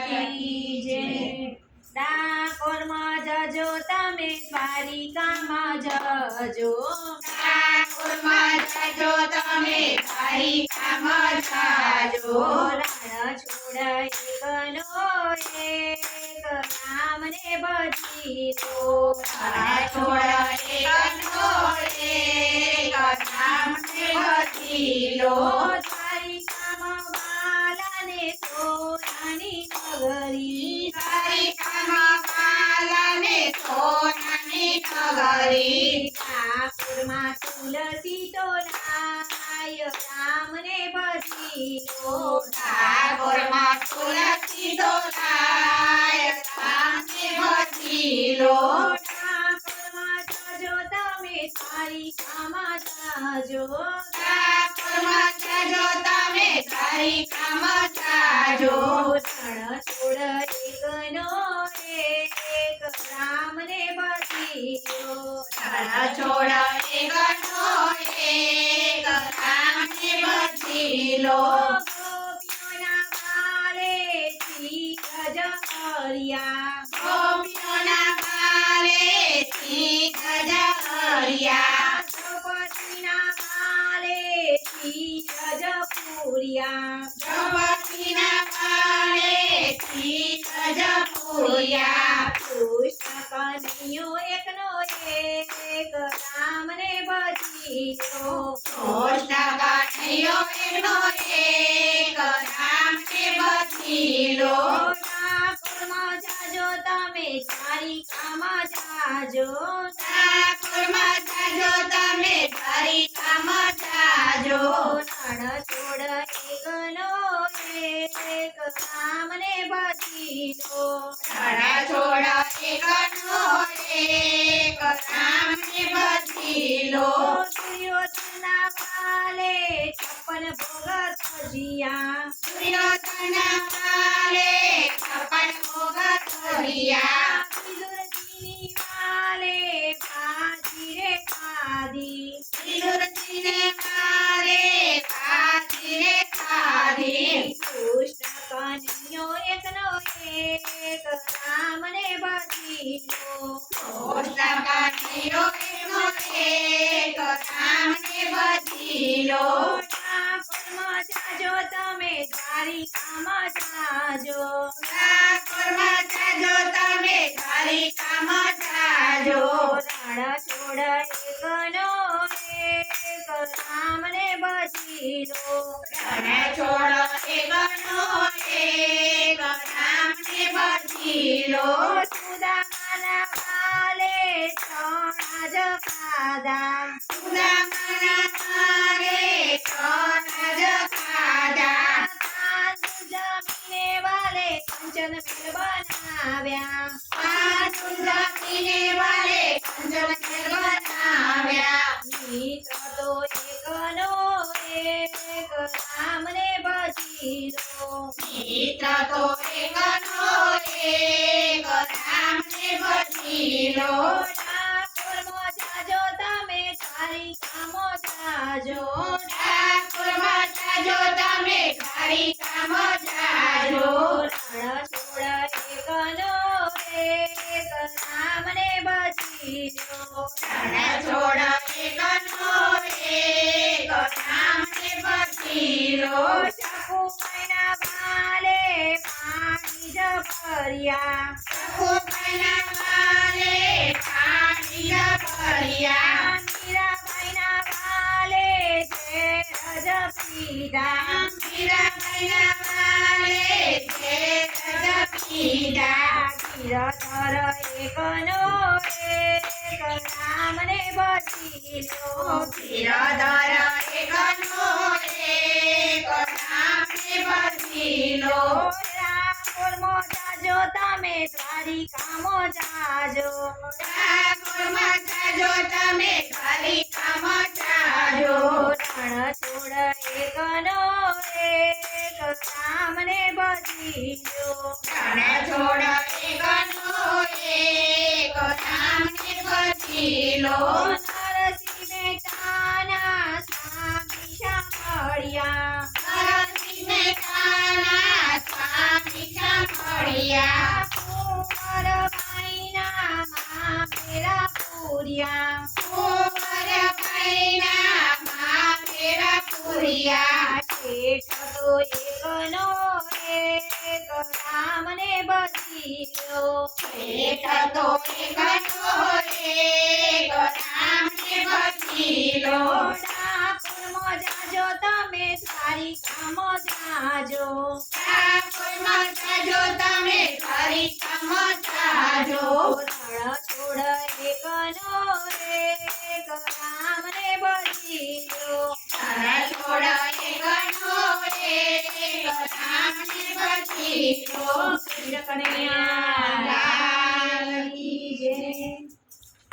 કી જય। ડાકોરમાં જજો તમે દ્વારિકામાં જજો। ડાકોરમાં જજો તમે દ્વારિકામાં જાજો। રણ છોડ એકનો એક રામને ભજીલો। રણ છોડ એકનો એક રામને ભજીલો। દ્વારિકામાં બાલાને સોનાની નગરી। દ્વારિકામાં બાલાને સોનાની નગરી। ઠાકોરમાં તુલસી તો નાય રામને ભજીલો। ઠાકોરમાં તુલસી તો નાય રામને ભજીલો। ઠાકોરમાં જજો તમે દ્વારિકામાં જાજો। ઠાકોરમાં જજો તમે દ્વારિકામાં જાજો। રણ છોડ એકનો એક રામને ભજીલો। રણ છોડ એકનો એક રામને ભજીલો। ગોપીઓના બાલેથી ગજહરિયા। ગોપીઓના બાલેથી ગજહરિયા। દ્રૌપદીના બાલેથી ગજપુરિયા। દ્રૌપદીના બાલેથી ગજપુરિયા। કૃષ્ણ કનૈયો એકનો એક રામને ભજીલો। કૃષ્ણ કનૈયો એકનો એક રામને ભજીલો। ઠાકોરમાં જાજો તમે દ્વારિકામાં જાજો। ઠાકોરમાં જાજો તમે દ્વારિકામાં જાજો। રણ છોડ એકનો એક રામને ભજીલો। રણ છોડ એકનો એક રામને ભજીલો। દુર્યોધનના બાલે 56 ભોગ તજિયા। દુર્યોધનના બાલે 56 ભોગ તજિયા। વિદુરજીની બાલે ભાજી રે ખાધી। વિદુરજીને બાલે ભાજી રે ખાધી। કૃષ્ણ કનૈયો એકનો એક રામને ભજીલો। કૃષ્ણ કનૈયો એકનો એક રામને ભજીલો। ઠાકોરમાં જાજો તમે દ્વારિકામાં જાજો। ઠાકોરમાં જાજો તમે દ્વારિકામાં જાજો। રણ છોડ એકનો એક રામને ભજીલો। રણ છોડ એકનો એક રામને ભજીલો। સુદામાના બાલે ચણા જ ખાધા। સુદામાના બાલે ચણા જ ખાધા। પાંચ જમીને વાલે કંચન મેલ બનાવ્યા। પાંચુ જમીને વાલે કંચન મેલ બનાવ્યા। મિત્ર તો એકનો એક રામને ભજીલો। મિત્ર તો એકનો એક રામને ભજીલો। ઠાકોરમાં જાજો તમે દ્વારિકામાં જાજો। ઠાકોરમાં જાજો તમે દ્વારિકામાં જાજો। રણ છોડ એકનો એક રામને ભજીલો। રણ છોડ એકનો એક રામને ભજીલો। શકુંભાઈના બાલે પાણી જ ભર્યા। શકુંભાઈના બાલે પાણી જ ભર્યા। મીરાબાઈના બાલે ઝેર જ પીધા। મીરાબાઈના બાલે ઝેર જ પીધા। ગિરધર એકનો એક રામને ભજીલો। ગિરધર એકનો એક રામને ભજીલો। ઠાકોરમાં જાજો તમે દ્વારિકામાં જાજો। ઠાકોરમાં જાજો તમે દ્વારિકામાં જાજો। રણ છોડ એકનો એક રામને ભજીલો। રણ છોડ એકનો એક રામને ભજીલો। નરસિંહ મહેતાના સ્વામી સાંભળ્યા। નરસિંહ મહેતાના સ્વામી સાંભળ્યા। મળ્યા કુંવરબાઈના મામેરા પૂર્યા કુંવરબાઈના મામેરા પૂર્યા શેઠ તો એકનો એક રામને બદલ્યો શેઠ તો એકનો એક રામને બદલ્યો ડાકોરમાં જાજો તમે દ્વારિકામાં જાજો ઠાકોરમાં જાજો તમે દ્વારિકામાં જાજો રણ છોડ એકનો એક રામને બદલ્યો તારા છોડ એકનો એક રામને બદલ્યો